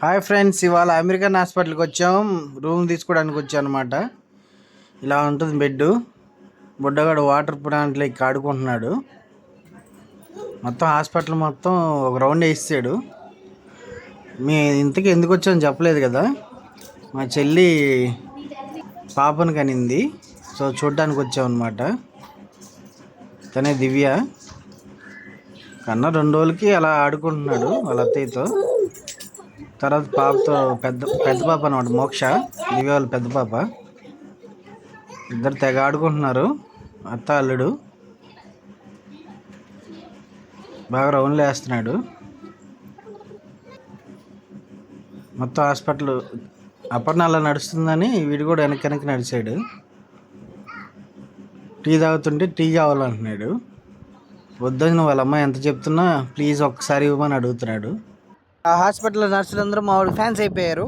Hi friends, ఇవాళ American హాస్పిటల్కి వచ్చాం. రూమ్ తీసుకోవడానికి వచ్చాం అనమాట. ఇలా ఉంటుంది బెడ్. బుడ్డగాడు వాటర్ ప్లాంట్లో ఎక్కి ఆడుకుంటున్నాడు. మొత్తం హాస్పిటల్ మొత్తం ఒక రౌండ్ వేసాడు. మీ ఇంతకీ ఎందుకు వచ్చామని చెప్పలేదు కదా. మా చెల్లి పాపను కనింది, సో చూడడానికి వచ్చాం అనమాట. తనే దివ్య. కన్నా 2 రోజులకి అలా ఆడుకుంటున్నాడు వాళ్ళ అత్తయ్యతో. తర్వాత పాపతో పెద్ద పెద్ద పాప అనమాట, మోక్ష, దివ్య వాళ్ళ పెద్ద పాప. ఇద్దరు తెగ ఆడుకుంటున్నారు. అత్త అల్లుడు బాగా రౌండ్లు వేస్తున్నాడు. మొత్తం హాస్పిటల్ అపర్ణ అలా నడుస్తుందని వీడు కూడా వెనక్కి నడిచాడు. టీ తాగుతుంటే టీ కావాలంటున్నాడు. వద్దని వాళ్ళ అమ్మాయి ఎంత చెప్తున్నా ప్లీజ్ ఒక్కసారి ఇవ్వమని అడుగుతున్నాడు. ఆ హాస్పిటల్లో నర్సులు అందరూ మా వాడు ఫ్యాన్స్ అయిపోయారు.